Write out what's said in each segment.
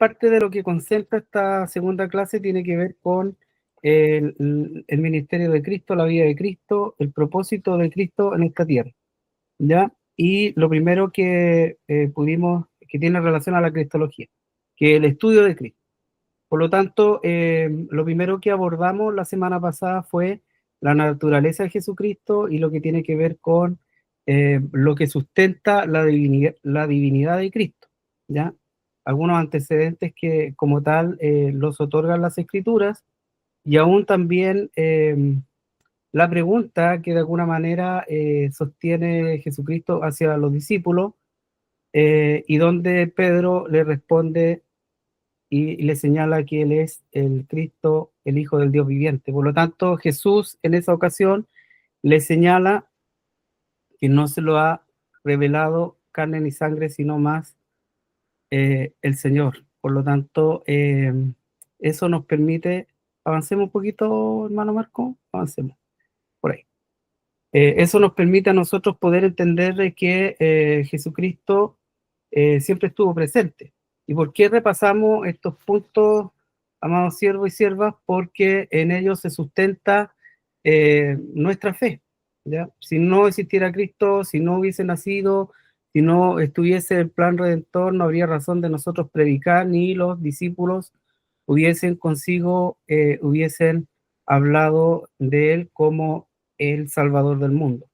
parte de lo que concentra esta segunda clase tiene que ver con el ministerio de Cristo, la vida de Cristo, el propósito de Cristo en esta tierra, ¿ya? Y lo primero que que tiene relación a la cristología, que es el estudio de Cristo. Por lo tanto, lo primero que abordamos la semana pasada fue la naturaleza de Jesucristo y lo que tiene que ver con lo que sustenta la divinidad de Cristo, ¿ya? Algunos antecedentes que como tal los otorgan las Escrituras, y aún también la pregunta que de alguna manera sostiene Jesucristo hacia los discípulos, y donde Pedro le responde y le señala que él es el Cristo, el Hijo del Dios viviente. Por lo tanto, Jesús en esa ocasión le señala que no se lo ha revelado carne ni sangre, sino más el Señor. Por lo tanto, eso nos permite, avancemos un poquito, hermano Marco, avancemos por ahí. Eso nos permite a nosotros poder entender de que Jesucristo siempre estuvo presente. ¿Y por qué repasamos estos puntos, amados siervos y siervas? Porque en ellos se sustenta nuestra fe, ¿ya? Si no existiera Cristo, si no hubiese nacido, si no estuviese el plan redentor, no habría razón de nosotros predicar, ni los discípulos hubiesen hablado de él como el Salvador del mundo.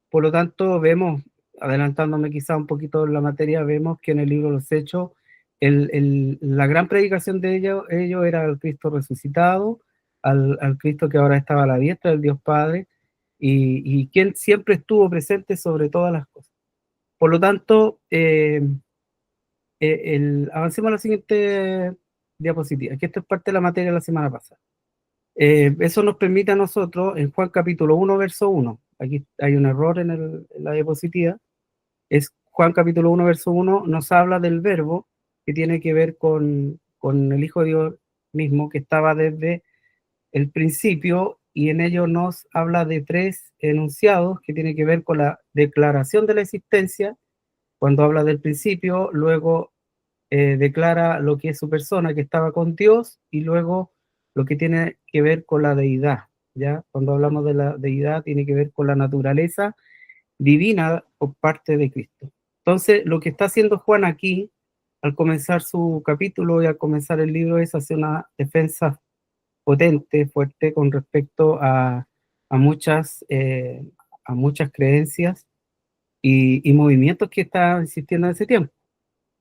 Por lo tanto, vemos, adelantándome quizá un poquito en la materia, vemos que en el libro de los Hechos, la gran predicación de ellos era el Cristo resucitado, al Cristo que ahora estaba a la diestra del Dios Padre, y quien siempre estuvo presente sobre todas las cosas. Por lo tanto, avancemos a la siguiente diapositiva, que esto es parte de la materia de la semana pasada. Eso nos permite a nosotros, en Juan capítulo 1, verso 1, aquí hay un error en la diapositiva, es Juan capítulo 1, verso 1, nos habla del verbo que tiene que ver con el Hijo de Dios mismo, que estaba desde el principio, y en ello nos habla de tres enunciados que tienen que ver con la declaración de la existencia, cuando habla del principio, luego declara lo que es su persona, que estaba con Dios, y luego lo que tiene que ver con la deidad, ¿ya? Cuando hablamos de la deidad, tiene que ver con la naturaleza divina por parte de Cristo. Entonces, lo que está haciendo Juan aquí, al comenzar su capítulo y al comenzar el libro, es hacer una defensa potente, fuerte, con respecto a muchas creencias y movimientos que estaban existiendo en ese tiempo,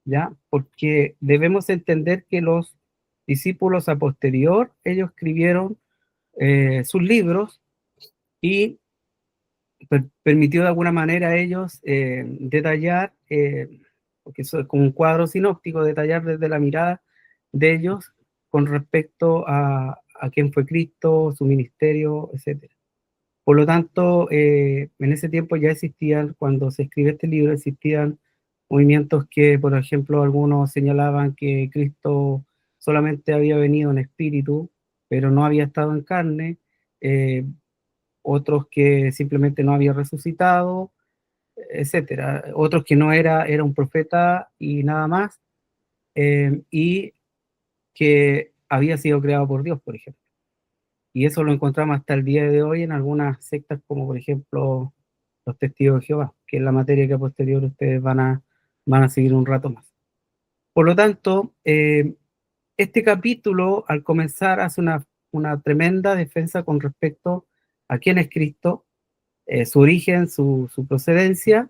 ¿ya? Porque debemos entender que los discípulos a posterior, ellos escribieron sus libros y permitió de alguna manera a ellos detallar, porque eso es como un cuadro sinóptico, detallar desde la mirada de ellos con respecto a quién fue Cristo, su ministerio, etc. Por lo tanto, en ese tiempo ya existían, cuando se escribe este libro, existían movimientos que, por ejemplo, algunos señalaban que Cristo solamente había venido en espíritu, pero no había estado en carne, otros que simplemente no había resucitado, etcétera. Otros que no era un profeta y nada más, y que había sido creado por Dios, por ejemplo. Y eso lo encontramos hasta el día de hoy en algunas sectas, como por ejemplo los Testigos de Jehová, que es la materia que a posterior ustedes van a seguir un rato más. Por lo tanto, este capítulo, al comenzar, hace una tremenda defensa con respecto a quién es Cristo, su origen, su procedencia,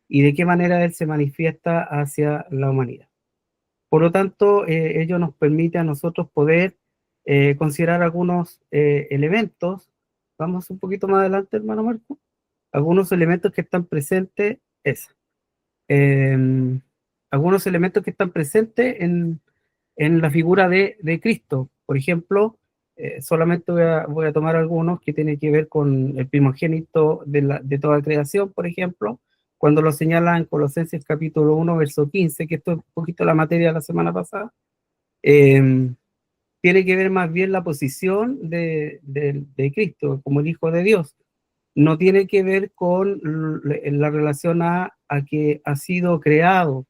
y de qué manera Él se manifiesta hacia la humanidad. Por lo tanto, ello nos permite a nosotros poder considerar algunos elementos. Vamos un poquito más adelante, hermano Marco. Algunos elementos que están presentes, eh, algunos elementos que están presentes en la figura de Cristo. Por ejemplo, solamente voy a tomar algunos que tienen que ver con el primogénito de toda creación, por ejemplo, cuando lo señala en Colosenses capítulo 1, verso 15, que esto es un poquito la materia de la semana pasada, tiene que ver más bien la posición de Cristo como el Hijo de Dios. No tiene que ver con la relación a que ha sido creado,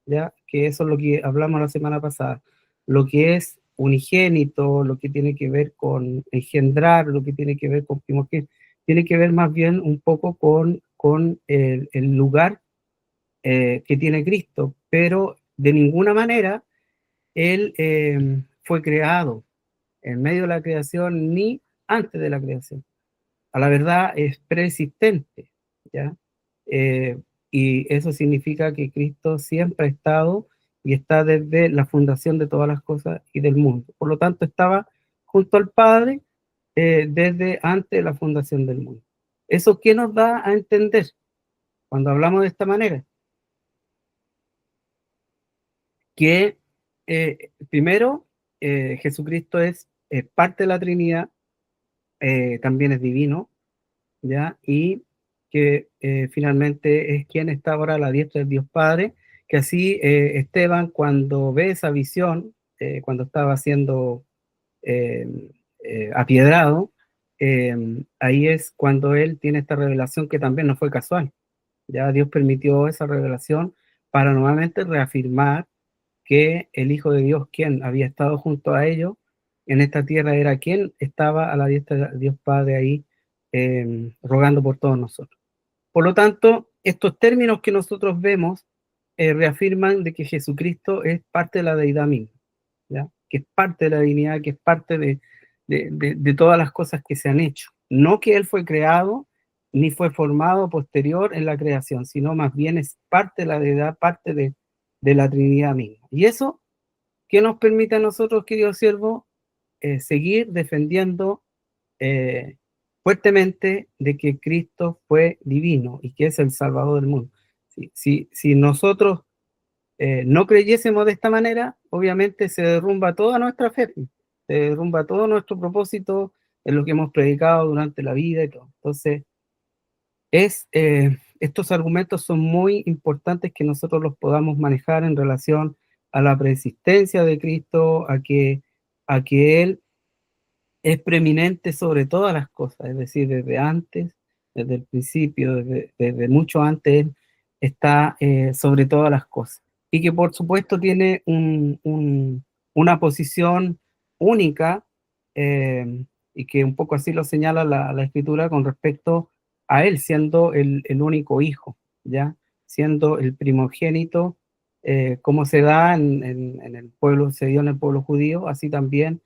¿ya? Que eso es lo que hablamos la semana pasada. Lo que es unigénito, lo que tiene que ver con engendrar, lo que tiene que ver con primogénito, tiene que ver más bien un poco con el lugar que tiene Cristo, pero de ninguna manera Él fue creado en medio de la creación ni antes de la creación. A la verdad es preexistente, ¿ya? Eh, y eso significa que Cristo siempre ha estado y está desde la fundación de todas las cosas y del mundo. Por lo tanto, estaba junto al Padre desde antes de la fundación del mundo. ¿Eso qué nos da a entender cuando hablamos de esta manera? Que primero, Jesucristo es parte de la Trinidad, también es divino, ¿ya? Y que finalmente es quien está ahora a la diestra del Dios Padre, que así Esteban cuando ve esa visión, cuando estaba siendo eh, apiedrado, ahí es cuando él tiene esta revelación que también no fue casual, ya Dios permitió esa revelación para nuevamente reafirmar que el Hijo de Dios, quien había estado junto a ellos en esta tierra, era quien estaba a la diestra de Dios Padre ahí rogando por todos nosotros. Por lo tanto, estos términos que nosotros vemos reafirman de que Jesucristo es parte de la deidad misma, ¿ya? Que es parte de la divinidad, que es parte de todas las cosas que se han hecho. No que Él fue creado ni fue formado posterior en la creación, sino más bien es parte de la deidad, parte de la Trinidad misma. Y eso, ¿qué nos permite a nosotros, queridos siervos, seguir defendiendo eh, fuertemente de que Cristo fue divino y que es el Salvador del mundo? Si nosotros no creyésemos de esta manera, obviamente se derrumba toda nuestra fe, se derrumba todo nuestro propósito en lo que hemos predicado durante la vida y todo. Entonces, estos argumentos son muy importantes que nosotros los podamos manejar en relación a la preexistencia de Cristo, a que Él es preeminente sobre todas las cosas, es decir, desde antes, desde el principio, desde mucho antes, Él está sobre todas las cosas. Y que por supuesto tiene una posición única, y que un poco así lo señala la Escritura con respecto a Él, siendo el único hijo, ¿ya? Siendo el primogénito, como se da en el pueblo, se dio en el pueblo judío, así también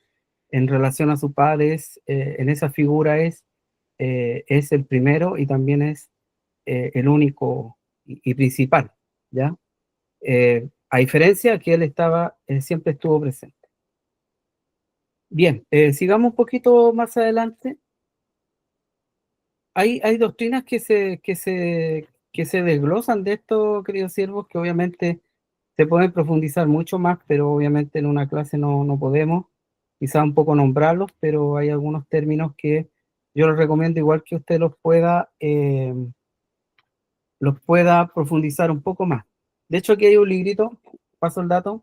en relación a su padre, en esa figura es el primero y también es el único y principal, ¿ya? A diferencia que él estaba, siempre estuvo presente. Bien, sigamos un poquito más adelante. Hay doctrinas que se desglosan de esto, queridos siervos, que obviamente se pueden profundizar mucho más, pero obviamente en una clase no podemos, quizá un poco nombrarlos, pero hay algunos términos que yo les recomiendo igual que usted los pueda profundizar un poco más. De hecho, aquí hay un librito, paso el dato,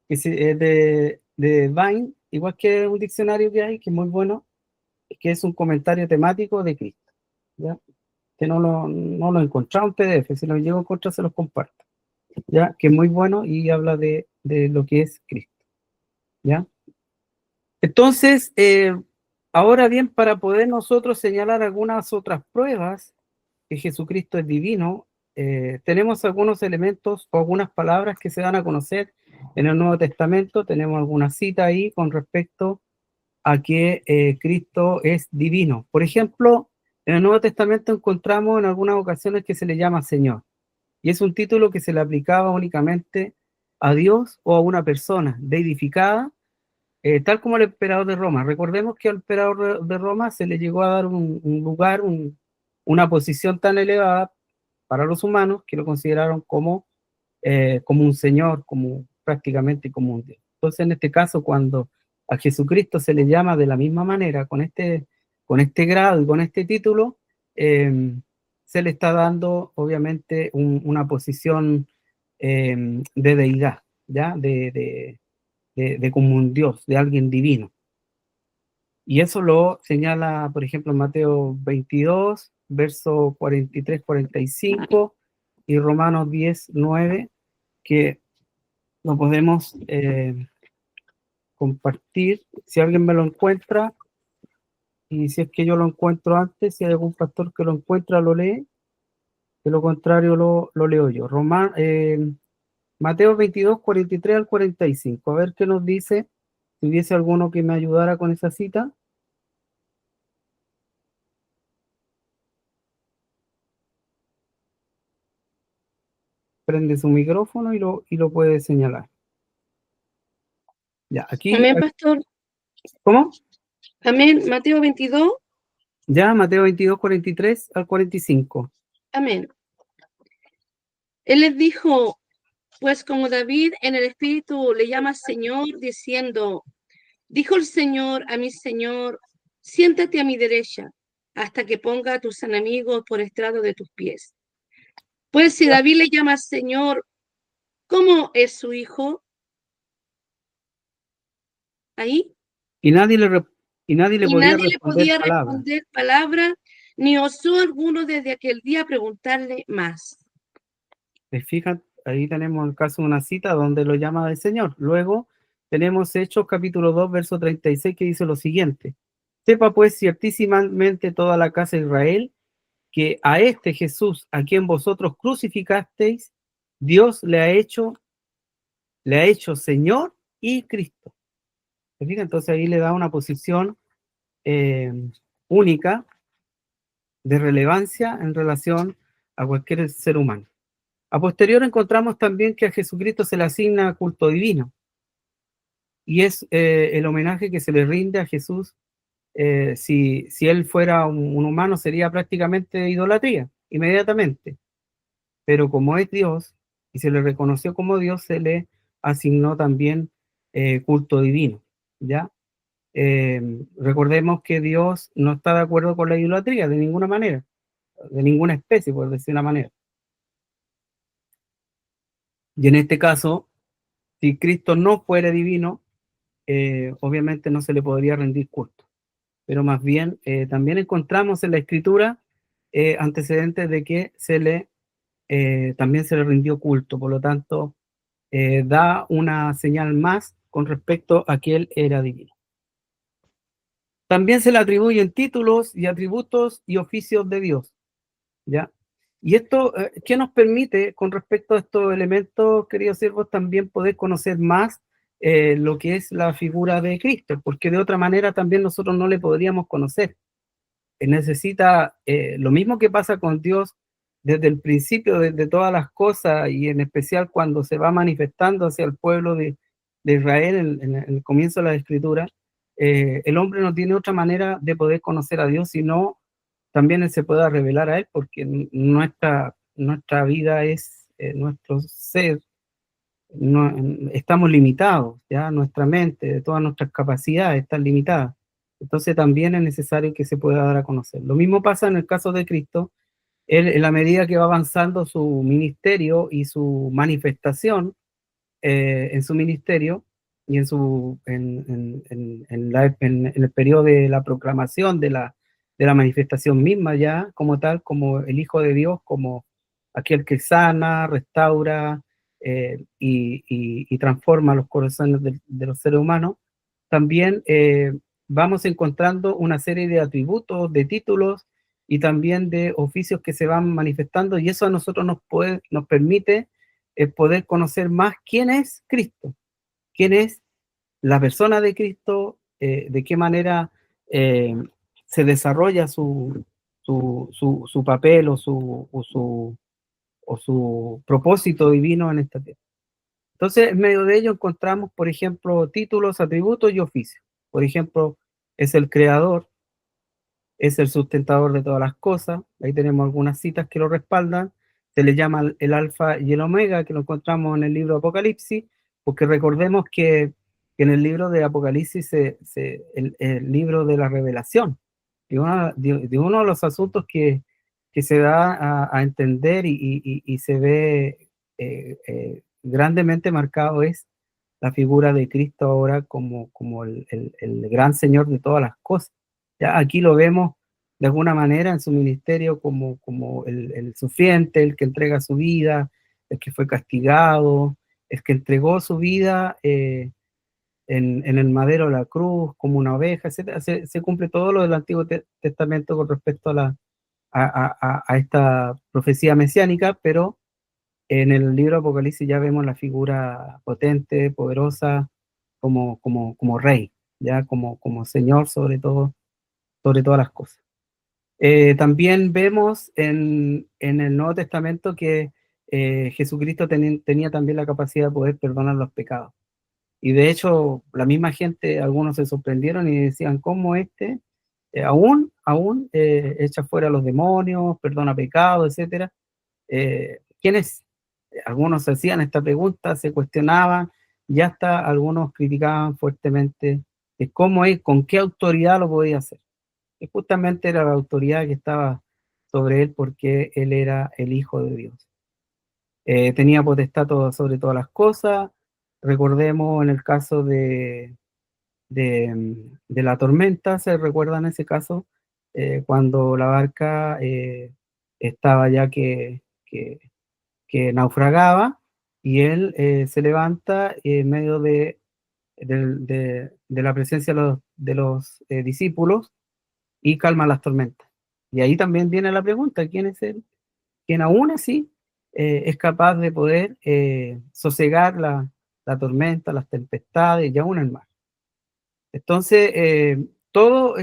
que es de Vine, igual que un diccionario que hay, que es muy bueno, que es un comentario temático de Cristo, ¿ya? Que no lo he encontrado en PDF, si lo llego a encontrar se los comparto, ¿ya? Que es muy bueno y habla de lo que es Cristo, ¿ya? Entonces, ahora bien, para poder nosotros señalar algunas otras pruebas que Jesucristo es divino, tenemos algunos elementos o algunas palabras que se dan a conocer en el Nuevo Testamento. Tenemos alguna cita ahí con respecto a que Cristo es divino. Por ejemplo, en el Nuevo Testamento encontramos en algunas ocasiones que se le llama Señor, y es un título que se le aplicaba únicamente a Dios o a una persona deidificada, tal como el emperador de Roma. Recordemos que al emperador de Roma se le llegó a dar un lugar, una posición tan elevada para los humanos que lo consideraron como un señor, como prácticamente como un Dios. Entonces, en este caso, cuando a Jesucristo se le llama de la misma manera, con este grado y con este título, se le está dando, obviamente, una posición de deidad, ¿ya? De como un Dios, de alguien divino. Y eso lo señala, por ejemplo, en Mateo 22, verso 43-45, y Romanos 10, 9, que lo podemos compartir. Si alguien me lo encuentra, y si es que yo lo encuentro antes, si hay algún pastor que lo encuentra, lo lee. De lo contrario, lo leo yo. Mateo 22, 43 al 45. A ver qué nos dice. Si hubiese alguno que me ayudara con esa cita. Prende su micrófono y lo puede señalar. Ya, aquí. Amén, pastor. ¿Cómo? Amén. Mateo 22. Ya, Mateo 22, 43 al 45. Amén. Él les dijo, pues como David en el Espíritu le llama Señor, diciendo, dijo el Señor a mi Señor, siéntate a mi derecha, hasta que ponga a tus enemigos por estrado de tus pies. Pues si David le llama Señor, ¿cómo es su hijo? Ahí. Y nadie le podía Nadie le responder podía palabra. responder palabra, ni osó alguno desde aquel día preguntarle más. ¿Se fijan? Ahí tenemos el caso de una cita donde lo llama el Señor. Luego tenemos Hechos capítulo 2, verso 36, que dice lo siguiente. Sepa pues ciertísimamente toda la casa de Israel que a este Jesús, a quien vosotros crucificasteis, Dios le ha hecho Señor y Cristo. ¿Se fijan? Entonces ahí le da una posición única de relevancia en relación a cualquier ser humano. A posterior encontramos también que a Jesucristo se le asigna culto divino y es el homenaje que se le rinde a Jesús. Si él fuera un humano sería prácticamente idolatría, inmediatamente, pero como es Dios y se le reconoció como Dios, se le asignó también culto divino, ¿ya? Recordemos que Dios no está de acuerdo con la idolatría de ninguna manera, de ninguna especie, por decir una manera. Y en este caso, si Cristo no fuera divino, obviamente no se le podría rendir culto. Pero más bien, también encontramos en la Escritura antecedentes de que también se le rindió culto. Por lo tanto, da una señal más con respecto a que él era divino. También se le atribuyen títulos y atributos y oficios de Dios, ¿ya? Y esto, ¿qué nos permite con respecto a estos elementos, queridos siervos, también poder conocer más lo que es la figura de Cristo? Porque de otra manera también nosotros no le podríamos conocer. Necesita lo mismo que pasa con Dios desde el principio de todas las cosas y en especial cuando se va manifestando hacia el pueblo de Israel en el comienzo de la Escritura. El hombre no tiene otra manera de poder conocer a Dios, sino también él se pueda revelar a él, porque nuestra vida es nuestro ser, no, estamos limitados, ya nuestra mente, todas nuestras capacidades están limitadas. Entonces también es necesario que se pueda dar a conocer. Lo mismo pasa en el caso de Cristo. Él, en la medida que va avanzando su ministerio y su manifestación en su ministerio y en el periodo de la proclamación de la manifestación misma ya como tal, como el Hijo de Dios, como aquel que sana, restaura y transforma los corazones de los seres humanos, también vamos encontrando una serie de atributos, de títulos y también de oficios que se van manifestando, y eso a nosotros nos permite poder conocer más quién es Cristo, quién es la persona de Cristo, de qué manera se desarrolla su papel o su propósito divino en esta tierra. Entonces, en medio de ello encontramos, por ejemplo, títulos, atributos y oficios. Por ejemplo, es el creador, es el sustentador de todas las cosas. Ahí tenemos algunas citas que lo respaldan. Se le llama el alfa y el omega, que lo encontramos en el libro de Apocalipsis, porque recordemos que en el libro de Apocalipsis, el libro de la revelación, de uno de los asuntos que se da a entender y se ve grandemente marcado es la figura de Cristo ahora como el gran Señor de todas las cosas. Ya aquí lo vemos de alguna manera en su ministerio como el sufriente, el que entrega su vida, el que fue castigado, el que entregó su vida en el madero de la cruz como una oveja, etcétera. Se cumple todo lo del Antiguo Testamento con respecto a esta profecía mesiánica, pero en el libro de Apocalipsis ya vemos la figura potente, poderosa, como rey, ya como señor sobre todas las cosas. También vemos en el Nuevo Testamento que Jesucristo tenía también la capacidad de poder perdonar los pecados. Y de hecho, la misma gente, algunos se sorprendieron y decían, ¿cómo aún echa fuera a los demonios, perdona pecados, etcétera? ¿Quién es? Algunos hacían esta pregunta, se cuestionaban, y hasta algunos criticaban fuertemente de cómo es, con qué autoridad lo podía hacer. Y justamente era la autoridad que estaba sobre él porque él era el Hijo de Dios. Tenía potestad sobre todas las cosas. Recordemos en el caso de la tormenta, se recuerda en ese caso, cuando la barca estaba ya que naufragaba y él se levanta en medio de la presencia de los discípulos y calma las tormentas. Y ahí también viene la pregunta, ¿quién es él? Quien aún así es capaz de poder sosegar la tormenta, las tempestades y aún el mar. Entonces, todos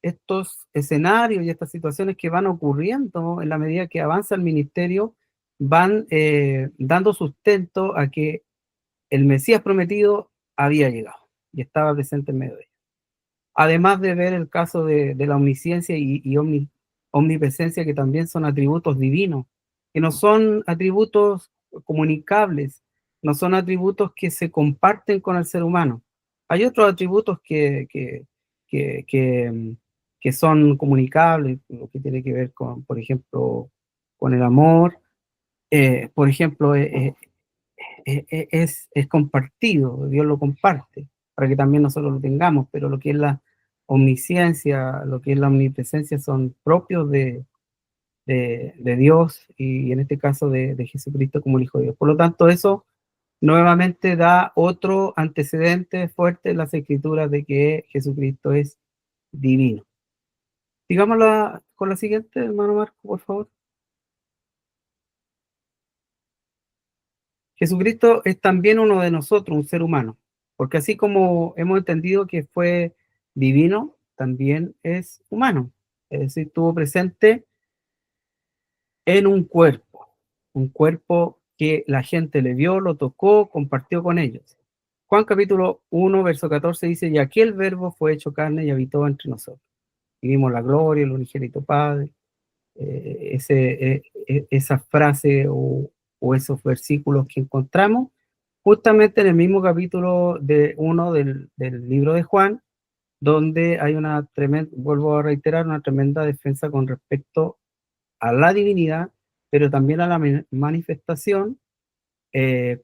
estos escenarios y estas situaciones que van ocurriendo en la medida que avanza el ministerio van dando sustento a que el Mesías prometido había llegado y estaba presente en medio de ellos. Además de ver el caso de la omnisciencia y omnipresencia, que también son atributos divinos, que no son atributos comunicables, no son atributos que se comparten con el ser humano. Hay otros atributos que, que, que son comunicables, lo que tiene que ver con, por ejemplo, con el amor. Por ejemplo, es compartido, Dios lo comparte, para que también nosotros lo tengamos, pero lo que es la omnisciencia, lo que es la omnipresencia son propios de Dios y en este caso de Jesucristo como el Hijo de Dios. Por lo tanto, eso nuevamente da otro antecedente fuerte en las Escrituras de que Jesucristo es divino. Sigámosla con la siguiente, hermano Marco, por favor. Jesucristo es también uno de nosotros, un ser humano, porque así como hemos entendido que fue divino, también es humano, es decir, estuvo presente en un cuerpo que la gente le vio, lo tocó, compartió con ellos. Juan capítulo 1, verso 14 dice, y aquel verbo fue hecho carne y habitó entre nosotros. Y vimos la gloria, el unigénito Padre, esa frase o esos versículos que encontramos justamente en el mismo capítulo de 1 del libro de Juan, donde hay una tremenda, vuelvo a reiterar, una tremenda defensa con respecto a la divinidad, pero también a la manifestación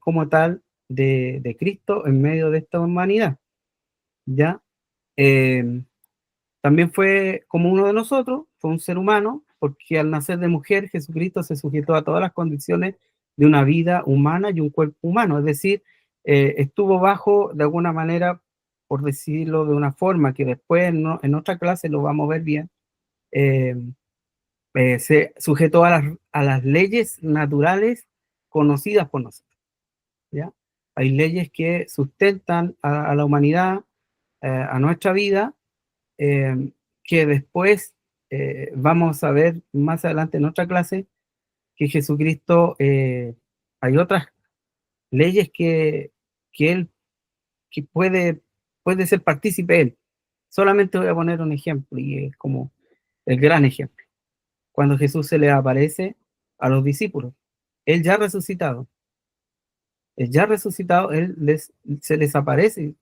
como tal de Cristo en medio de esta humanidad. ¿Ya? Eh, También fue como uno de nosotros, fue un ser humano, porque al nacer de mujer, Jesucristo se sujetó a todas las condiciones de una vida humana y un cuerpo humano, es decir, estuvo bajo, de alguna manera, por decirlo de una forma, que después en otra clase lo vamos a ver bien, eh, se sujetó a las leyes naturales conocidas por nosotros, ¿ya? Hay leyes que sustentan a la humanidad, a nuestra vida, eh, que después vamos a ver más adelante en otra clase que Jesucristo, hay otras leyes que él que puede ser partícipe él. Solamente voy a poner un ejemplo y es como el gran ejemplo. Cuando Jesús se le aparece a los discípulos, él ya resucitado, se les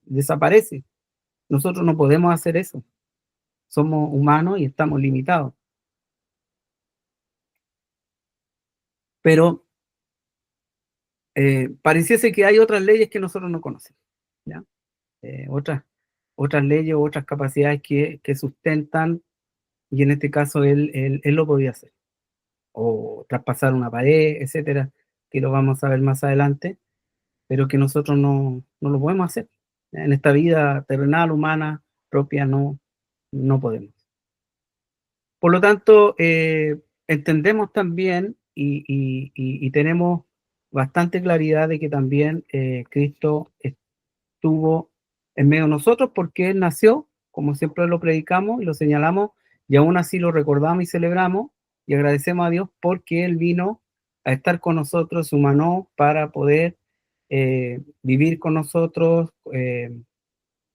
desaparece. Nosotros no podemos hacer eso. Somos humanos y estamos limitados. Pero pareciese que hay otras leyes que nosotros no conocemos, ¿ya? Otras leyes o otras capacidades que sustentan, y en este caso él lo podía hacer, o traspasar una pared, etcétera. que lo vamos a ver más adelante, pero que nosotros no lo podemos hacer. En esta vida terrenal, humana, propia, no podemos. Por lo tanto, entendemos también y tenemos bastante claridad de que también Cristo estuvo en medio de nosotros porque Él nació, como siempre lo predicamos y lo señalamos, y aún así lo recordamos y celebramos y agradecemos a Dios porque Él vino a estar con nosotros, se humanó para poder vivir con nosotros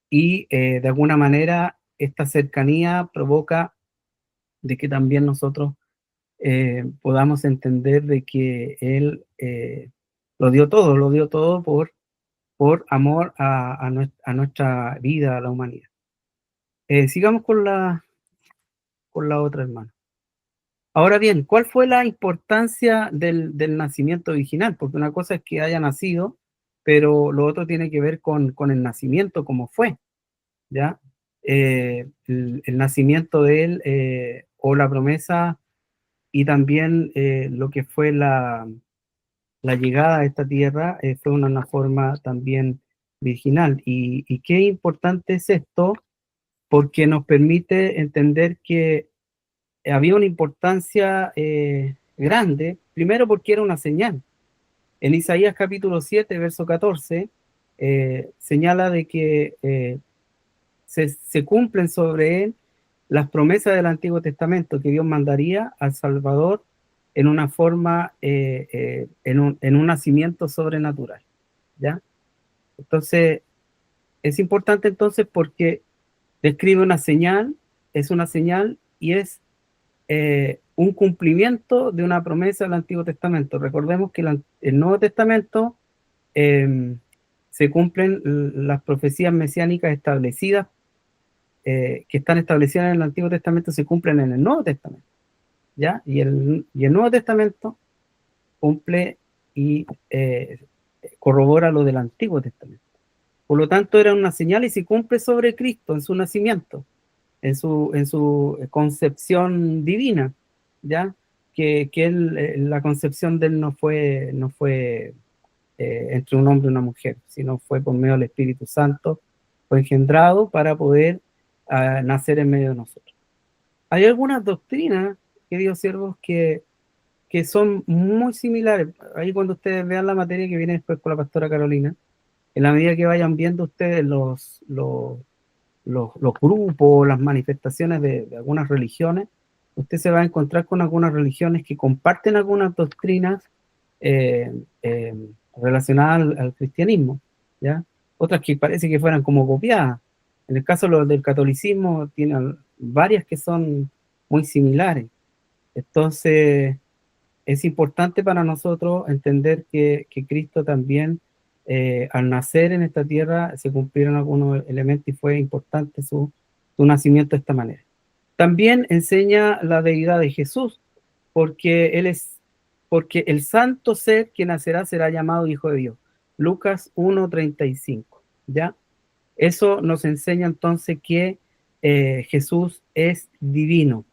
y de alguna manera esta cercanía provoca de que también nosotros podamos entender de que Él lo dio todo por amor a nuestra vida, a la humanidad. Sigamos con la otra, hermana. Ahora bien, ¿cuál fue la importancia del nacimiento original? Porque una cosa es que haya nacido, pero lo otro tiene que ver con el nacimiento, como fue, ¿ya? El nacimiento de él o la promesa y también lo que fue la llegada a esta tierra fue una forma también virginal. Y qué importante es esto, porque nos permite entender que había una importancia grande, primero porque era una señal. En Isaías capítulo 7, verso 14, señala de que se cumplen sobre él las promesas del Antiguo Testamento, que Dios mandaría al Salvador en una forma, en un nacimiento sobrenatural, ¿ya? Entonces, es importante entonces porque describe una señal, es una señal y es un cumplimiento de una promesa del Antiguo Testamento. Recordemos que el Nuevo Testamento se cumplen las profecías mesiánicas establecidas, que están establecidas en el Antiguo Testamento, se cumplen en el Nuevo Testamento, ¿ya? Y el Nuevo Testamento cumple y corrobora lo del Antiguo Testamento. Por lo tanto, era una señal y se cumple sobre Cristo en su nacimiento, en su concepción divina, ¿ya? Que la concepción de él no fue entre un hombre y una mujer, sino fue por medio del Espíritu Santo, fue engendrado para poder nacer en medio de nosotros. Hay algunas doctrinas, queridos siervos, que son muy similares. Ahí cuando ustedes vean la materia que viene después con la pastora Carolina, en la medida que vayan viendo ustedes los grupos, las manifestaciones de algunas religiones, usted se va a encontrar con algunas religiones que comparten algunas doctrinas eh, eh, relacionadas al cristianismo, ¿ya? Otras que parece que fueran como copiadas. En el caso del catolicismo, tiene varias que son muy similares. Entonces, es importante para nosotros entender que Cristo también, al nacer en esta tierra, se cumplieron algunos elementos y fue importante su nacimiento de esta manera. También enseña la deidad de Jesús, porque porque el santo ser que nacerá será llamado Hijo de Dios. Lucas 1:35, ¿ya? Eso nos enseña entonces que Jesús es divino,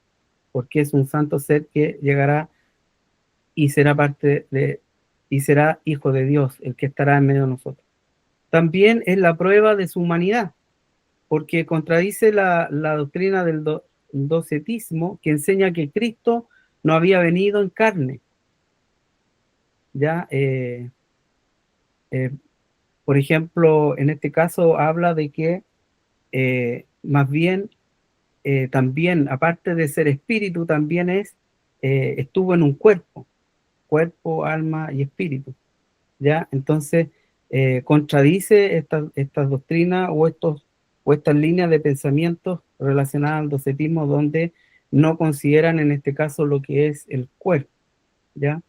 porque es un santo ser que llegará y será y será hijo de Dios, el que estará en medio de nosotros. También es la prueba de su humanidad, porque contradice la doctrina del docetismo, que enseña que Cristo no había venido en carne. Ya, eh, por ejemplo, en este caso habla de que más bien también, aparte de ser espíritu, también estuvo en un cuerpo, alma y espíritu. ¿Ya? Entonces, contradice estas doctrinas o estas líneas de pensamiento relacionadas al docetismo, donde no consideran en este caso lo que es el cuerpo, ¿ya?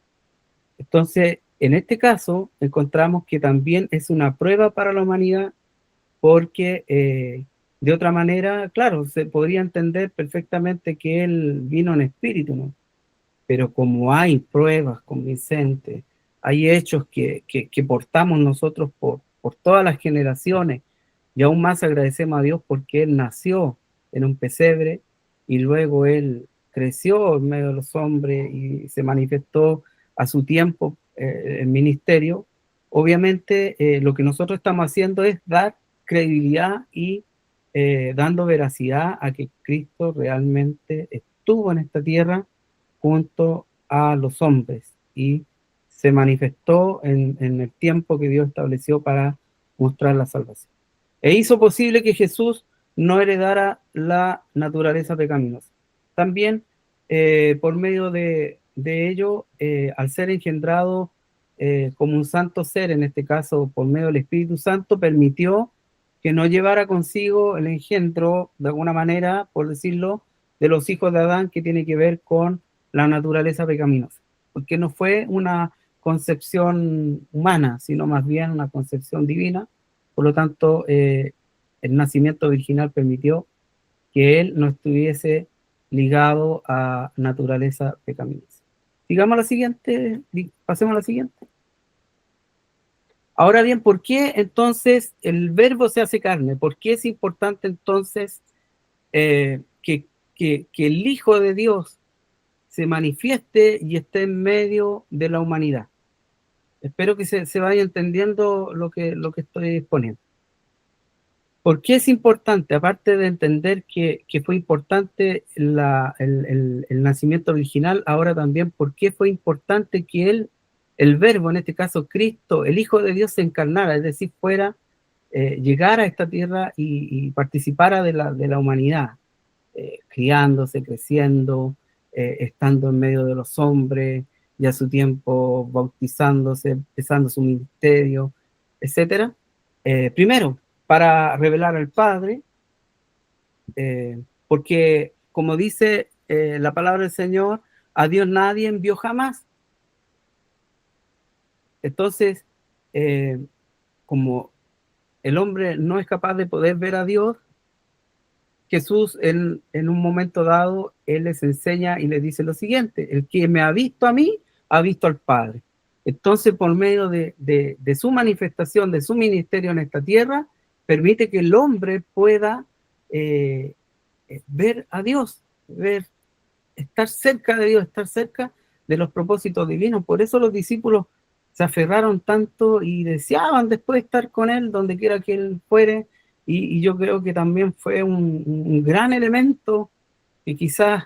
Entonces, en este caso, encontramos que también es una prueba para la humanidad, porque de otra manera, claro, se podría entender perfectamente que él vino en espíritu, ¿no? Pero como hay pruebas convincentes, hay hechos que portamos nosotros por todas las generaciones, y aún más agradecemos a Dios porque Él nació en un pesebre y luego Él creció en medio de los hombres y se manifestó a su tiempo el ministerio, obviamente lo que nosotros estamos haciendo es dar credibilidad y dando veracidad a que Cristo realmente estuvo en esta tierra junto a los hombres y se manifestó en el tiempo que Dios estableció para mostrar la salvación. E hizo posible que Jesús no heredara la naturaleza pecaminosa. También por medio de ello, al ser engendrado como un santo ser, en este caso por medio del Espíritu Santo, permitió que no llevara consigo el engendro, de alguna manera, por decirlo, de los hijos de Adán, que tiene que ver con la naturaleza pecaminosa, porque no fue una concepción humana, sino más bien una concepción divina. Por lo tanto, el nacimiento virginal permitió que él no estuviese ligado a naturaleza pecaminosa. Sigamos a la siguiente, pasemos a la siguiente. Ahora bien, ¿por qué entonces el verbo se hace carne? ¿Por qué es importante entonces que el Hijo de Dios se manifieste y esté en medio de la humanidad? Espero que se vaya entendiendo lo que estoy exponiendo. ¿Por qué es importante? Aparte de entender que fue importante el nacimiento original, ahora también, ¿por qué fue importante que el verbo, en este caso Cristo, el Hijo de Dios, se encarnara, es decir, llegara a esta tierra y participara de la humanidad, criándose, creciendo, estando en medio de los hombres, y a su tiempo bautizándose, empezando su ministerio, etcétera? Primero, para revelar al Padre, porque como dice la palabra del Señor, a Dios nadie envió jamás. Entonces, como el hombre no es capaz de poder ver a Dios, Jesús en un momento dado, Él les enseña y les dice lo siguiente: el que me ha visto a mí, ha visto al Padre. Entonces, por medio de su manifestación, de su ministerio en esta tierra, permite que el hombre pueda ver a Dios, estar cerca de Dios, estar cerca de los propósitos divinos. Por eso los discípulos se aferraron tanto y deseaban después estar con Él donde quiera que Él fuere, y yo creo que también fue un gran elemento que quizás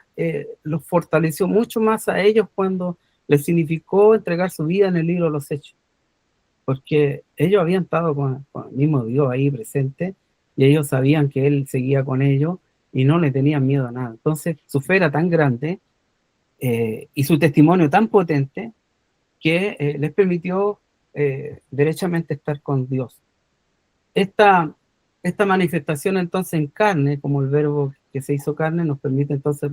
los fortaleció mucho más a ellos cuando les significó entregar su vida en el libro de los Hechos, porque ellos habían estado con el mismo Dios ahí presente, y ellos sabían que Él seguía con ellos y no le tenían miedo a nada. Entonces su fe era tan grande y su testimonio tan potente que les permitió derechamente estar con Dios. Esta manifestación entonces en carne, como el verbo que se hizo carne, nos permite entonces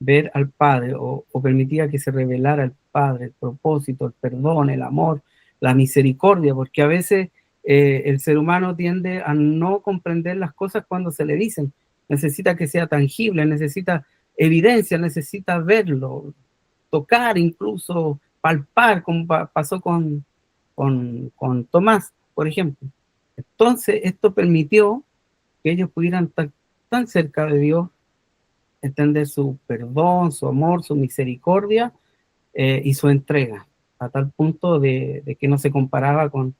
ver al Padre, o permitía que se revelara el Padre, el propósito, el perdón, el amor, la misericordia, porque a veces el ser humano tiende a no comprender las cosas cuando se le dicen. Necesita que sea tangible, necesita evidencia, necesita verlo, tocar, incluso palpar, como pasó con Tomás, por ejemplo. Entonces, esto permitió que ellos pudieran estar tan cerca de Dios, entender su perdón, su amor, su misericordia y su entrega, a tal punto de que no se comparaba con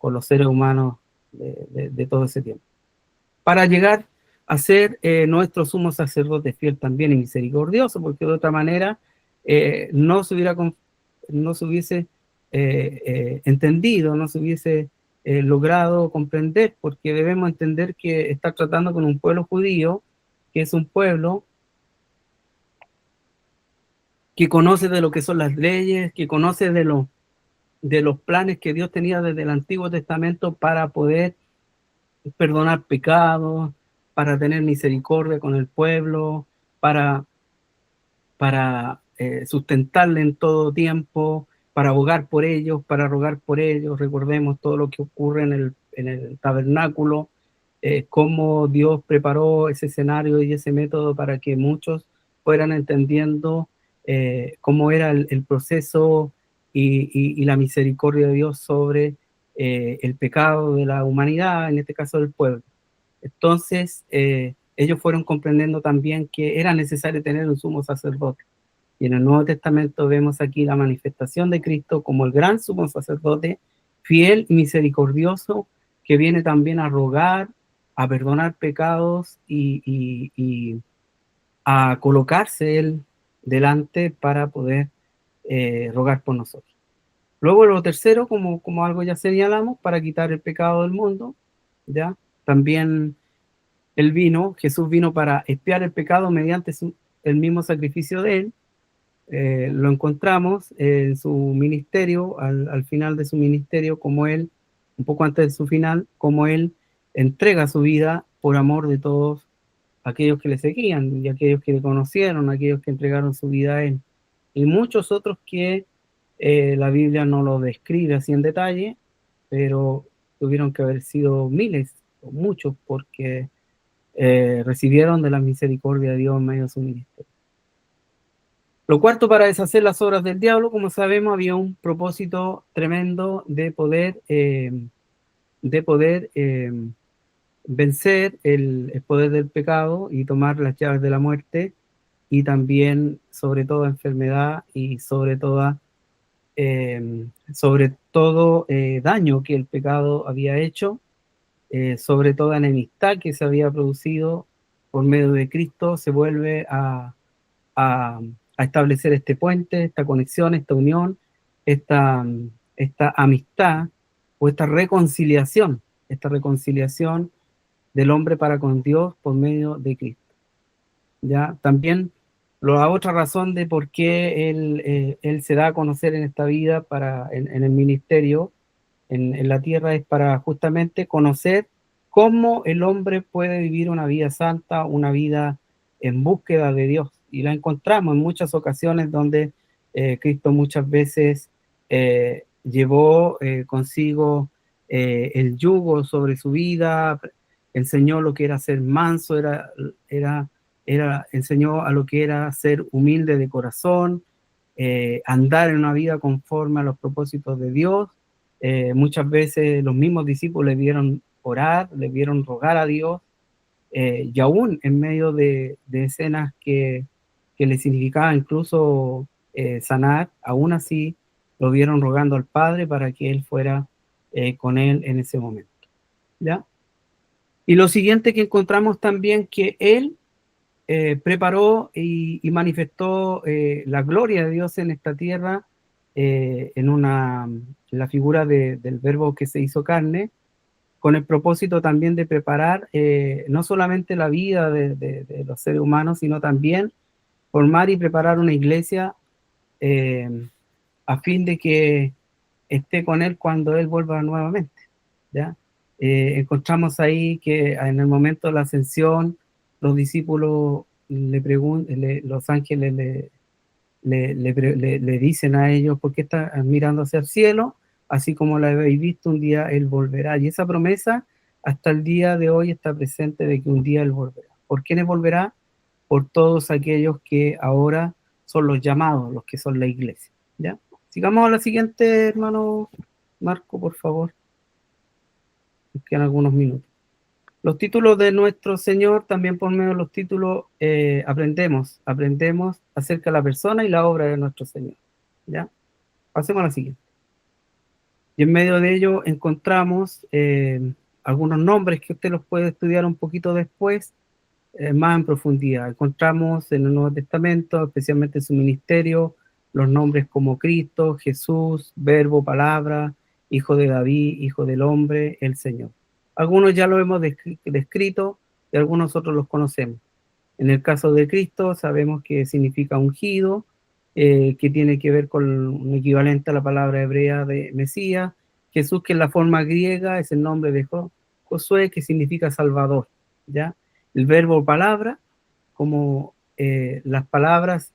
los seres humanos de todo ese tiempo. Para llegar a ser nuestro sumo sacerdote fiel también y misericordioso, porque de otra manera no se hubiese entendido, no se hubiese logrado comprender, porque debemos entender que está tratando con un pueblo judío, que es un pueblo que conoce de lo que son las leyes, que conoce de los planes que Dios tenía desde el Antiguo Testamento para poder perdonar pecados, para tener misericordia con el pueblo, para sustentarle en todo tiempo, para abogar por ellos, para rogar por ellos. Recordemos todo lo que ocurre en el tabernáculo, cómo Dios preparó ese escenario y ese método para que muchos fueran entendiendo cómo era el proceso y la misericordia de Dios sobre el pecado de la humanidad, en este caso del pueblo. Entonces, ellos fueron comprendiendo también que era necesario tener un sumo sacerdote. Y en el Nuevo Testamento vemos aquí la manifestación de Cristo como el gran sumo sacerdote, fiel y misericordioso, que viene también a rogar, a perdonar pecados y a colocarse Él delante para poder rogar por nosotros. Luego lo tercero, como algo ya señalamos, para quitar el pecado del mundo, ¿ya? También Jesús vino para expiar el pecado mediante el mismo sacrificio de Él. Lo encontramos en su ministerio, al final de su ministerio, como Él, un poco antes de su final, como Él entrega su vida por amor de todos aquellos que le seguían y aquellos que le conocieron, aquellos que entregaron su vida a Él. Y muchos otros que la Biblia no lo describe así en detalle, pero tuvieron que haber sido miles o muchos porque recibieron de la misericordia de Dios en medio de su ministerio. Lo cuarto, para deshacer las obras del diablo, como sabemos, había un propósito tremendo de poder vencer el poder del pecado y tomar las llaves de la muerte, y también sobre toda enfermedad y sobre todo daño que el pecado había hecho, sobre toda enemistad que se había producido por medio de Cristo, se vuelve a, a establecer este puente, esta conexión, esta unión, esta, esta amistad o esta reconciliación del hombre para con Dios por medio de Cristo. ¿Ya? También la otra razón de por qué él se da a conocer en esta vida, en el ministerio, en la tierra, es para justamente conocer cómo el hombre puede vivir una vida santa, una vida en búsqueda de Dios. Y la encontramos en muchas ocasiones donde Cristo muchas veces llevó consigo el yugo sobre su vida, enseñó lo que era ser manso, enseñó a lo que era ser humilde de corazón, andar en una vida conforme a los propósitos de Dios. Muchas veces los mismos discípulos le vieron orar, le vieron rogar a Dios, y aún en medio de escenas que le significaba incluso sanar, aún así lo vieron rogando al Padre para que Él fuera con Él en ese momento. ¿Ya? Y lo siguiente que encontramos también, que Él preparó y manifestó la gloria de Dios en esta tierra en la figura del verbo que se hizo carne, con el propósito también de preparar no solamente la vida de los seres humanos, sino también formar y preparar una iglesia a fin de que esté con Él cuando Él vuelva nuevamente. ¿Ya? Encontramos ahí que en el momento de la ascensión, los discípulos los ángeles le dicen a ellos: ¿por qué están mirando hacia el cielo? Así como lo habéis visto, un día Él volverá. Y esa promesa hasta el día de hoy está presente, de que un día Él volverá. ¿Por quiénes volverá? Por todos aquellos que ahora son los llamados, los que son la iglesia. ¿Ya? Sigamos a la siguiente, hermano Marco, por favor. Nos quedan algunos minutos. Los títulos de nuestro Señor, también por medio de los títulos aprendemos acerca de la persona y la obra de nuestro Señor. ¿Ya? Pasemos a la siguiente. Y en medio de ello encontramos algunos nombres que usted los puede estudiar un poquito después, más en profundidad. Encontramos en el Nuevo Testamento, especialmente en su ministerio, los nombres como Cristo, Jesús, Verbo, Palabra, Hijo de David, Hijo del Hombre, el Señor. Algunos ya lo hemos descrito y algunos otros los conocemos. En el caso de Cristo sabemos que significa ungido, que tiene que ver con un equivalente a la palabra hebrea de Mesías. Jesús, que en la forma griega es el nombre de Josué, que significa Salvador. ¿Ya? El verbo palabra, como las palabras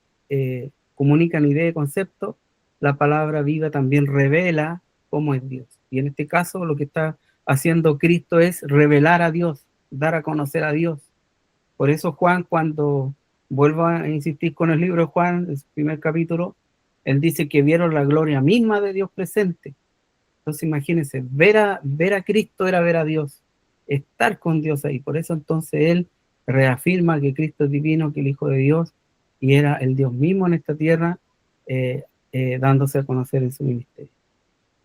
comunican idea y concepto, la palabra viva también revela cómo es Dios. Y en este caso lo que está haciendo Cristo es revelar a Dios, dar a conocer a Dios. Por eso Juan, cuando vuelvo a insistir con el libro de Juan, en su primer capítulo, él dice que vieron la gloria misma de Dios presente. Entonces imagínense, ver a Cristo era ver a Dios, estar con Dios ahí. Por eso entonces él reafirma que Cristo es divino, que el Hijo de Dios, y era el Dios mismo en esta tierra, dándose a conocer en su ministerio.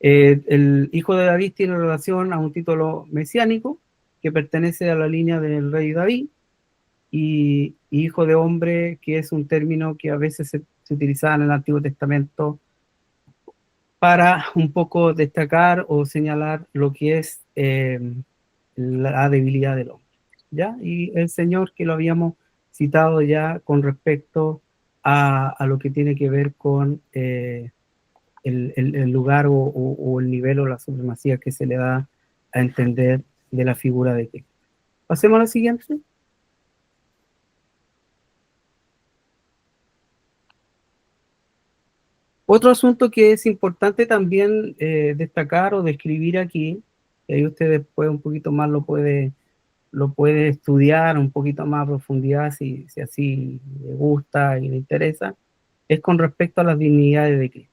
El hijo de David tiene relación a un título mesiánico que pertenece a la línea del rey David, y hijo de hombre, que es un término que a veces se utilizaba en el Antiguo Testamento para un poco destacar o señalar lo que es la debilidad del hombre, ¿ya? Y el Señor, que lo habíamos citado ya con respecto a lo que tiene que ver con el lugar o el nivel o la supremacía que se le da a entender de la figura de Cristo. Pasemos a la siguiente. Otro asunto que es importante también destacar o describir aquí, y ahí usted después un poquito más lo puede estudiar un poquito más a profundidad si así le gusta y le interesa, es con respecto a las dignidades de Cristo.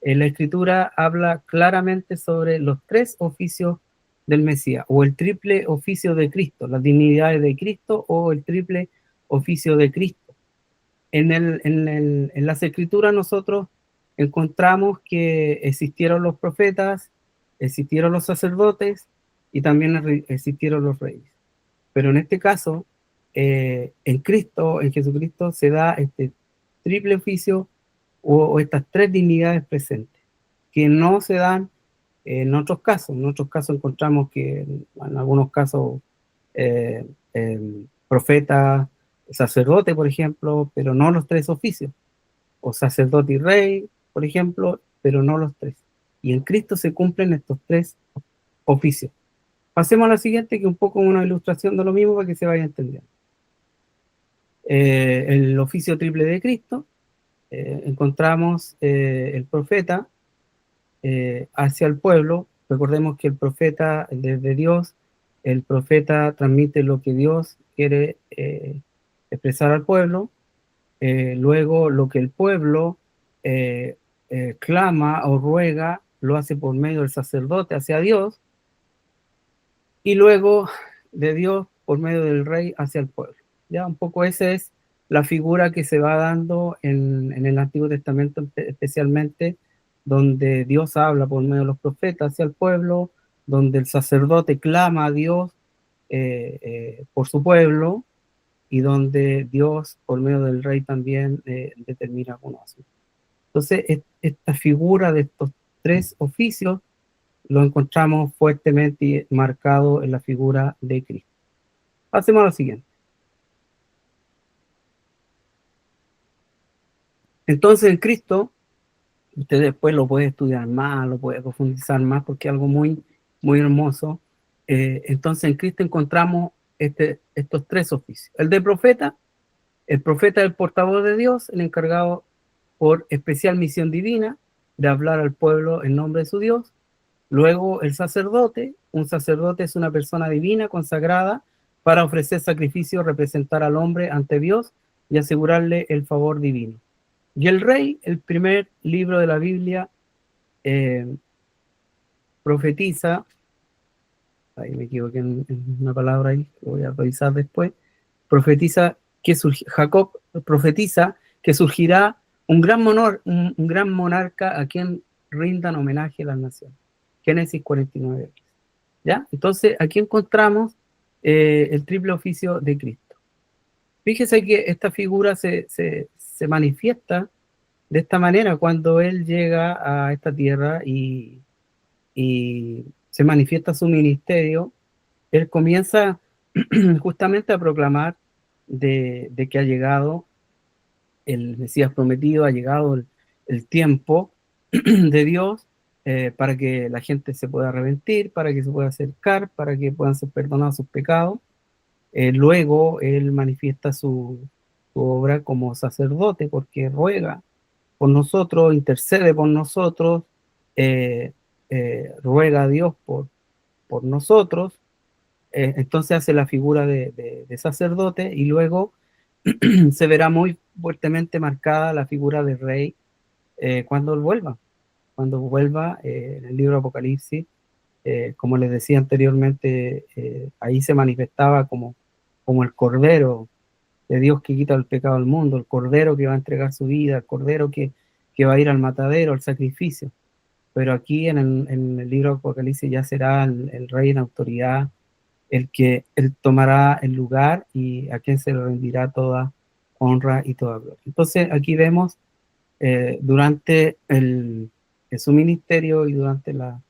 La Escritura habla claramente sobre los tres oficios del Mesías, o el triple oficio de Cristo, las dignidades de Cristo o el triple oficio de Cristo. En las Escrituras nosotros encontramos que existieron los profetas, existieron los sacerdotes y también existieron los reyes. Pero en este caso, en Cristo, en Jesucristo, se da este triple oficio o estas tres dignidades presentes, que no se dan en otros casos. En otros casos encontramos que en algunos casos eh, profeta, sacerdote, por ejemplo, pero no los tres oficios, o sacerdote y rey, por ejemplo, pero no los tres. Y en Cristo se cumplen estos tres oficios. Pasemos a la siguiente, que un poco una ilustración de lo mismo para que se vaya entendiendo. El oficio triple de Cristo, encontramos el profeta hacia el pueblo. Recordemos que el profeta, desde Dios, el profeta transmite lo que Dios quiere expresar al pueblo. Luego, lo que el pueblo clama o ruega, lo hace por medio del sacerdote hacia Dios, y luego de Dios por medio del rey hacia el pueblo. Ya un poco esa es la figura que se va dando en el Antiguo Testamento, especialmente donde Dios habla por medio de los profetas hacia el pueblo, donde el sacerdote clama a Dios por su pueblo, y donde Dios por medio del rey también determina algunos asuntos. Entonces, esta figura de estos tres oficios lo encontramos fuertemente marcado en la figura de Cristo. Pasemos a lo siguiente. Entonces, en Cristo, usted después lo puede estudiar más, lo puede profundizar más, porque es algo muy, muy hermoso. Entonces, en Cristo encontramos estos tres oficios. El de profeta, el profeta es el portavoz de Dios, el encargado por especial misión divina de hablar al pueblo en nombre de su Dios. Luego el sacerdote, un sacerdote es una persona divina consagrada para ofrecer sacrificio, representar al hombre ante Dios y asegurarle el favor divino. Y el rey, el primer libro de la Biblia, profetiza, ahí me equivoqué en una palabra ahí, lo voy a revisar después, profetiza que Jacob profetiza que surgirá un gran monarca a quien rindan homenaje a las naciones. Génesis 49. ¿Ya? Entonces, aquí encontramos el triple oficio de Cristo. Fíjese que esta figura se manifiesta de esta manera cuando Él llega a esta tierra y se manifiesta su ministerio. Él comienza justamente a proclamar de que ha llegado el Mesías prometido, ha llegado el tiempo de Dios para que la gente se pueda arrepentir, para que se pueda acercar, para que puedan ser perdonados sus pecados. Luego Él manifiesta su obra como sacerdote, porque ruega por nosotros, intercede por nosotros, eh, ruega a Dios por nosotros. Entonces hace la figura de sacerdote, y luego se verá muy fuertemente marcada la figura del rey cuando él vuelva. Cuando vuelva en el libro de Apocalipsis, como les decía anteriormente, ahí se manifestaba como el Cordero de Dios que quita el pecado del mundo, el Cordero que va a entregar su vida, el Cordero que va a ir al matadero, al sacrificio. Pero aquí en el libro de Apocalipsis ya será el rey en autoridad, el que él tomará el lugar y a quien se le rendirá toda honra y toda gloria. Entonces aquí vemos durante su ministerio y durante la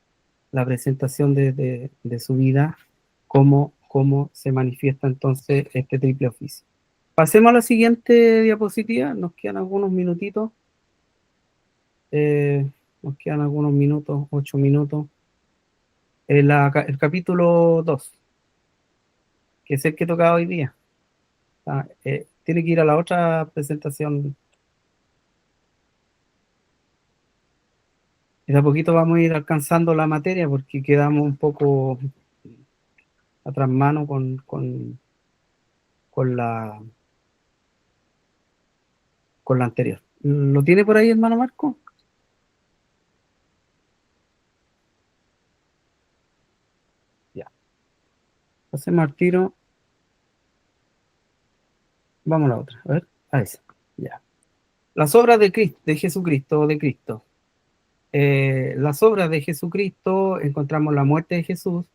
presentación de su vida, cómo se manifiesta entonces este triple oficio. Pasemos a la siguiente diapositiva, nos quedan algunos minutitos. Nos quedan algunos minutos, 8 minutos. El capítulo 2, que es el que tocaba hoy día. Tiene que ir a la otra presentación. Y de a poquito vamos a ir alcanzando la materia porque quedamos un poco atrás mano con la anterior. ¿Lo tiene por ahí, hermano Marco? Ya. Hacemos al tiro. Vamos a la otra. A ver. A esa. Ya. Las obras de Jesucristo, de Cristo. Las obras de Jesucristo, encontramos la muerte de Jesús.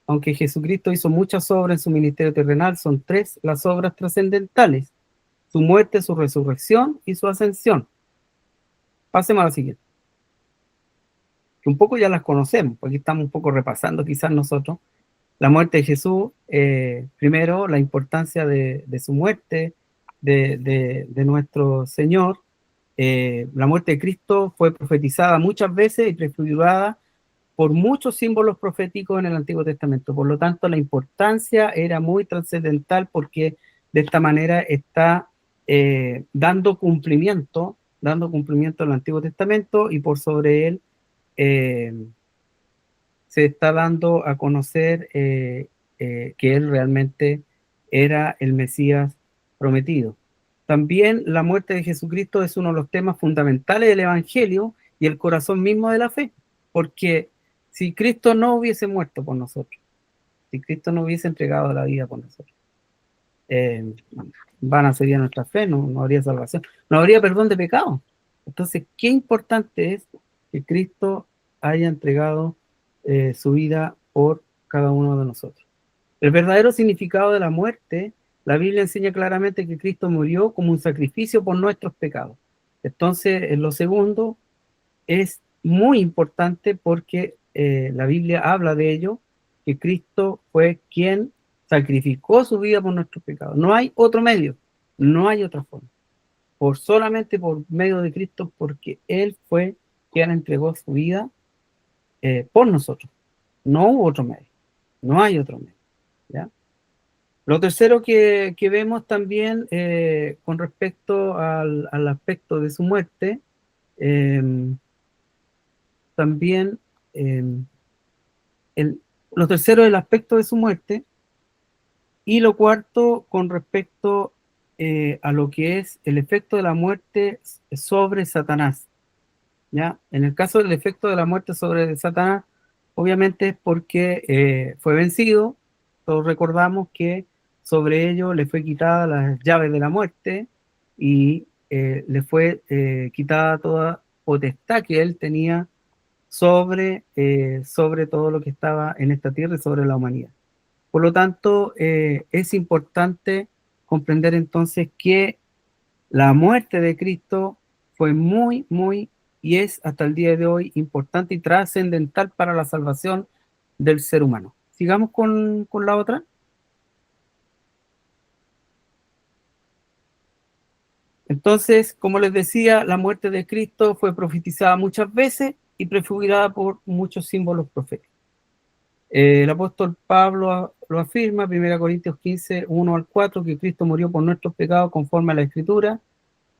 Aunque Jesucristo hizo muchas obras en su ministerio terrenal, son 3 las obras trascendentales: su muerte, su resurrección y su ascensión. Pasemos a la siguiente, que un poco ya las conocemos, porque estamos un poco repasando quizás nosotros. La muerte de Jesús, primero, la importancia de su muerte, de nuestro Señor. La muerte de Cristo fue profetizada muchas veces y prefigurada por muchos símbolos proféticos en el Antiguo Testamento. Por lo tanto, la importancia era muy trascendental porque de esta manera está dando cumplimiento al Antiguo Testamento, y por sobre él se está dando a conocer que él realmente era el Mesías prometido. También la muerte de Jesucristo es uno de los temas fundamentales del Evangelio y el corazón mismo de la fe, porque si Cristo no hubiese muerto por nosotros, si Cristo no hubiese entregado la vida por nosotros, vana sería nuestra fe, no habría salvación, no habría perdón de pecado. Entonces, qué importante es que Cristo haya entregado su vida por cada uno de nosotros. El verdadero significado de la muerte, la Biblia enseña claramente que Cristo murió como un sacrificio por nuestros pecados. Entonces, en lo segundo, es muy importante porque la Biblia habla de ello, que Cristo fue quien sacrificó su vida por nuestros pecados. No hay otro medio, no hay otra forma. Solamente por medio de Cristo, porque Él fue quien entregó su vida por nosotros. No hubo otro medio, no hay otro medio. ¿Ya? Lo tercero que vemos también con respecto al aspecto de su muerte, también lo tercero es el aspecto de su muerte, y lo cuarto con respecto a lo que es el efecto de la muerte sobre Satanás. ¿Ya? En el caso del efecto de la muerte sobre Satanás, obviamente es porque fue vencido. Todos recordamos que sobre ello le fue quitada las llaves de la muerte y le fue quitada toda potestad que él tenía sobre todo lo que estaba en esta tierra y sobre la humanidad. Por lo tanto, es importante comprender entonces que la muerte de Cristo fue muy, y es hasta el día de hoy importante y trascendental para la salvación del ser humano. Sigamos con la otra. Entonces, como les decía, la muerte de Cristo fue profetizada muchas veces y prefigurada por muchos símbolos proféticos. El apóstol Pablo lo afirma, 1 Corintios 15, 1 al 4, que Cristo murió por nuestros pecados conforme a la Escritura,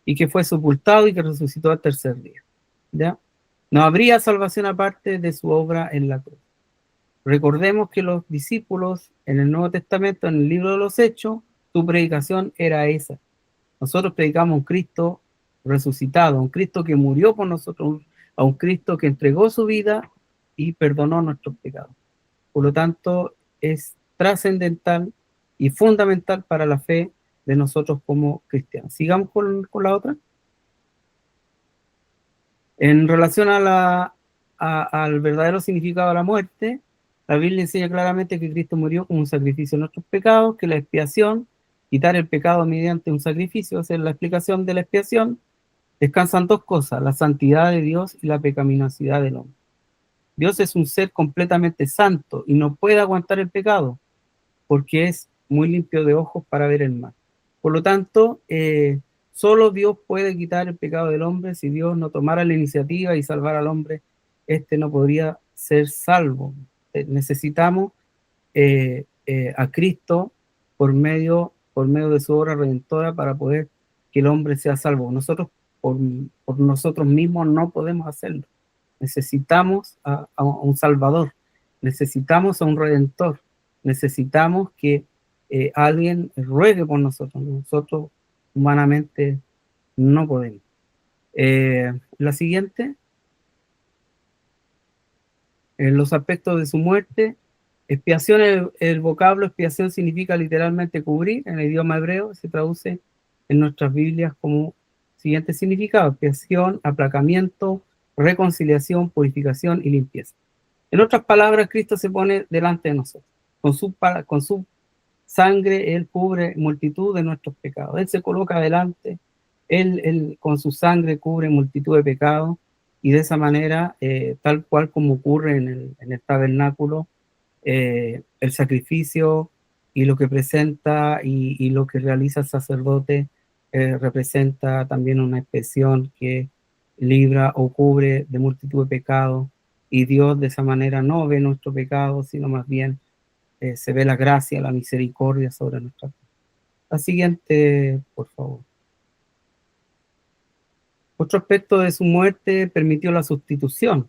y que fue sepultado y que resucitó al tercer día. ¿Ya? No habría salvación aparte de su obra en la cruz. Recordemos que los discípulos en el Nuevo Testamento, en el libro de los Hechos, su predicación era esa. Nosotros predicamos a un Cristo resucitado, a un Cristo que murió por nosotros, a un Cristo que entregó su vida y perdonó nuestros pecados. Por lo tanto, es trascendental y fundamental para la fe de nosotros como cristianos. Sigamos con la otra. En relación al verdadero significado de la muerte, la Biblia enseña claramente que Cristo murió como un sacrificio de nuestros pecados, que la expiación, quitar el pecado mediante un sacrificio, esa es la explicación de la expiación, descansan dos cosas, la santidad de Dios y la pecaminosidad del hombre. Dios es un ser completamente santo y no puede aguantar el pecado, porque es muy limpio de ojos para ver el mal. Por lo tanto, solo Dios puede quitar el pecado del hombre. Si Dios no tomara la iniciativa y salvar al hombre, este no podría ser salvo. Necesitamos a Cristo por medio de su obra redentora para poder que el hombre sea salvo. Nosotros por nosotros mismos no podemos hacerlo. Necesitamos a un Salvador, necesitamos a un Redentor, necesitamos que alguien ruegue por nosotros. Nosotros humanamente no podemos. La siguiente, en los aspectos de su muerte, expiación, el vocablo expiación significa literalmente cubrir, en el idioma hebreo se traduce en nuestras Biblias como siguiente significado: expiación, aplacamiento, reconciliación, purificación y limpieza. En otras palabras, Cristo se pone delante de nosotros. Con su sangre, Él cubre multitud de nuestros pecados. Él se coloca delante, Él con su sangre cubre multitud de pecados, y de esa manera, tal cual como ocurre en el tabernáculo, el sacrificio y lo que presenta y lo que realiza el sacerdote representa también una expresión que libra o cubre de multitud de pecados, y Dios de esa manera no ve nuestro pecado, sino más bien se ve la gracia, la misericordia sobre nuestra vida. La siguiente, por favor. Otro aspecto de su muerte permitió la sustitución.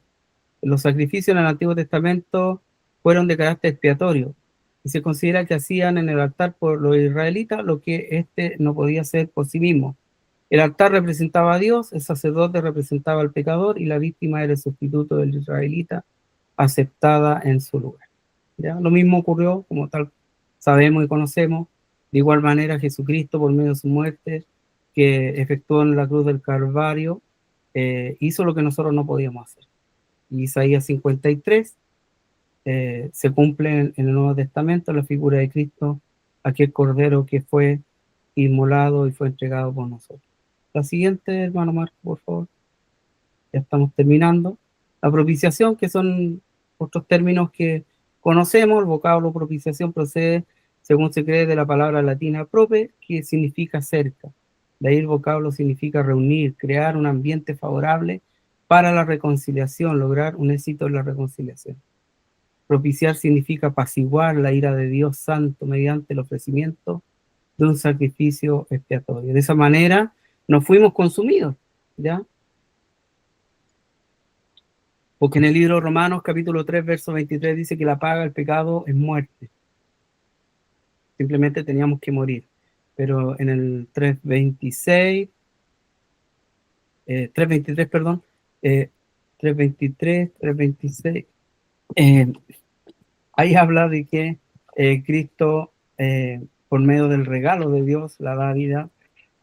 Los sacrificios en el Antiguo Testamento fueron de carácter expiatorio y se considera que hacían en el altar por los israelitas lo que éste no podía hacer por sí mismo. El altar representaba a Dios, el sacerdote representaba al pecador y la víctima era el sustituto del israelita aceptada en su lugar. ¿Ya? Lo mismo ocurrió, como tal sabemos y conocemos, de igual manera Jesucristo, por medio de su muerte que efectuó en la cruz del Calvario, hizo lo que nosotros no podíamos hacer. Y Isaías 53 se cumple en el Nuevo Testamento la figura de Cristo, aquel cordero que fue inmolado y fue entregado por nosotros. La siguiente, hermano Marco, por favor. Ya estamos terminando. La propiciación, que son otros términos que conocemos. El vocablo propiciación procede, según se cree, de la palabra latina prope, que significa cerca. De ahí el vocablo significa reunir, crear un ambiente favorable para la reconciliación, lograr un éxito en la reconciliación. Propiciar significa apaciguar la ira de Dios Santo mediante el ofrecimiento de un sacrificio expiatorio. De esa manera no fuimos consumidos, ¿ya? Porque en el libro de Romanos, capítulo 3, verso 23, dice que la paga del pecado es muerte. Simplemente teníamos que morir. Pero en el 3.26, 3.23, perdón, 3.23, 3.26, ahí habla de que Cristo, por medio del regalo de Dios, la dávida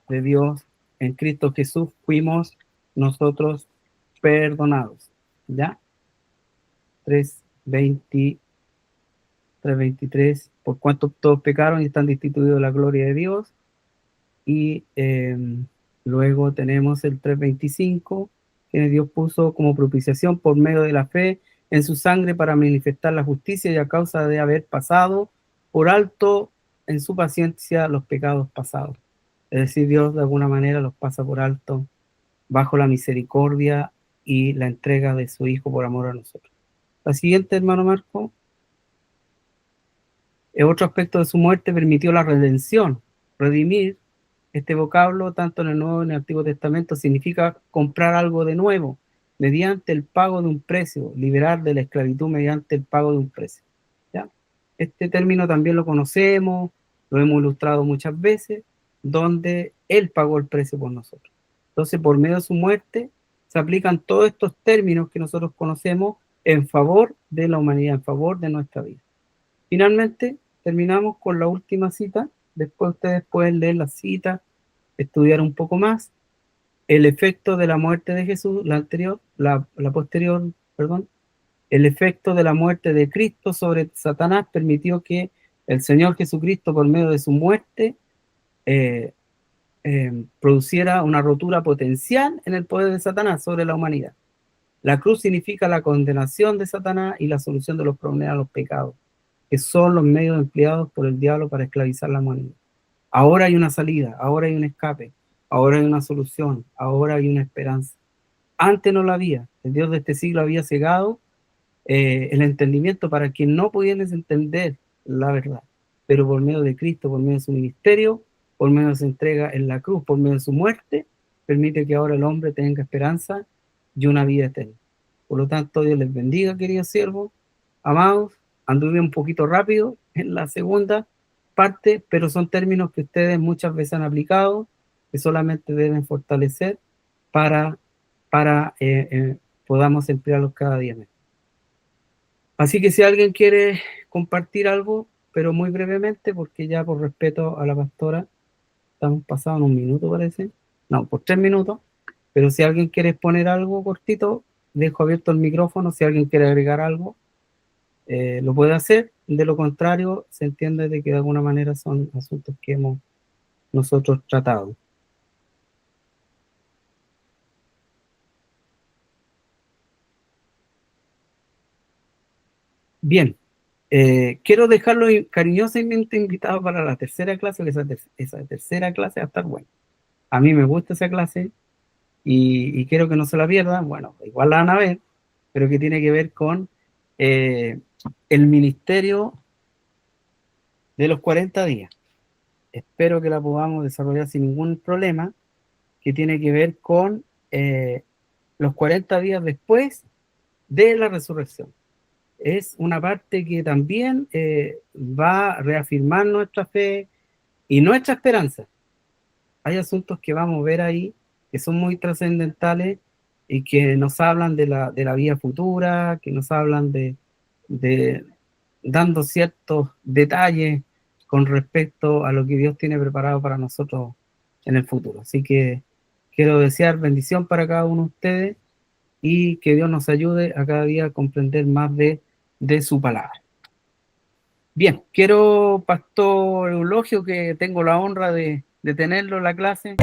de Dios, en Cristo Jesús fuimos nosotros perdonados. ¿Ya? 3.23, por cuanto todos pecaron y están destituidos de la gloria de Dios. Y luego tenemos el 3.25, que Dios puso como propiciación por medio de la fe en su sangre para manifestar la justicia, y a causa de haber pasado por alto en su paciencia los pecados pasados. Es decir, Dios de alguna manera los pasa por alto bajo la misericordia y la entrega de su Hijo por amor a nosotros. La siguiente, hermano Marco. Otro aspecto de su muerte permitió la redención. Redimir, este vocablo, tanto en el Nuevo como en el Antiguo Testamento, significa comprar algo de nuevo mediante el pago de un precio, liberar de la esclavitud mediante el pago de un precio. ¿Ya? Este término también lo conocemos, lo hemos ilustrado muchas veces, donde Él pagó el precio por nosotros. Entonces, por medio de su muerte, se aplican todos estos términos que nosotros conocemos en favor de la humanidad, en favor de nuestra vida. Finalmente, terminamos con la última cita después ustedes pueden leer la cita, estudiar un poco más. El efecto de la muerte de Jesús, la anterior, la posterior, perdón, el efecto de la muerte de Cristo sobre Satanás permitió que el Señor Jesucristo, por medio de su muerte, produciera una rotura potencial en el poder de Satanás sobre la humanidad. La cruz significa la condenación de Satanás y la solución de los problemas de los pecados, que son los medios empleados por el diablo para esclavizar la humanidad. Ahora hay una salida, ahora hay un escape, ahora hay una solución, ahora hay una esperanza. Antes no la había. El Dios de este siglo había cegado el entendimiento para quien no pudieran entender la verdad. Pero por medio de Cristo, por medio de su ministerio, por medio de su entrega en la cruz, por medio de su muerte, permite que ahora el hombre tenga esperanza y una vida eterna. Por lo tanto, Dios les bendiga, queridos siervos, amados. Anduve un poquito rápido en la segunda parte, pero son términos que ustedes muchas veces han aplicado, que solamente deben fortalecer para podamos emplearlos cada día mejor. Así que si alguien quiere compartir algo, pero muy brevemente, porque ya por respeto a la pastora, estamos pasados en un minuto parece, no, por 3 minutos, pero si alguien quiere exponer algo cortito, dejo abierto el micrófono, si alguien quiere agregar algo, lo puede hacer, de lo contrario, se entiende de que de alguna manera son asuntos que hemos nosotros tratado. Bien, quiero dejarlo cariñosamente invitado para la tercera clase, que esa tercera clase va a estar buena. A mí me gusta esa clase y quiero que no se la pierdan. Bueno, igual la van a ver, pero que tiene que ver con el ministerio de los 40 días. Espero que la podamos desarrollar sin ningún problema, que tiene que ver con los 40 días después de la resurrección. Es una parte que también va a reafirmar nuestra fe y nuestra esperanza. Hay asuntos que vamos a ver ahí que son muy trascendentales y que nos hablan de la vida futura, que nos hablan de dando ciertos detalles con respecto a lo que Dios tiene preparado para nosotros en el futuro. Así que quiero desear bendición para cada uno de ustedes y que Dios nos ayude a cada día a comprender más de su palabra. Bien, quiero, Pastor Eulogio, que tengo la honra de tenerlo en la clase.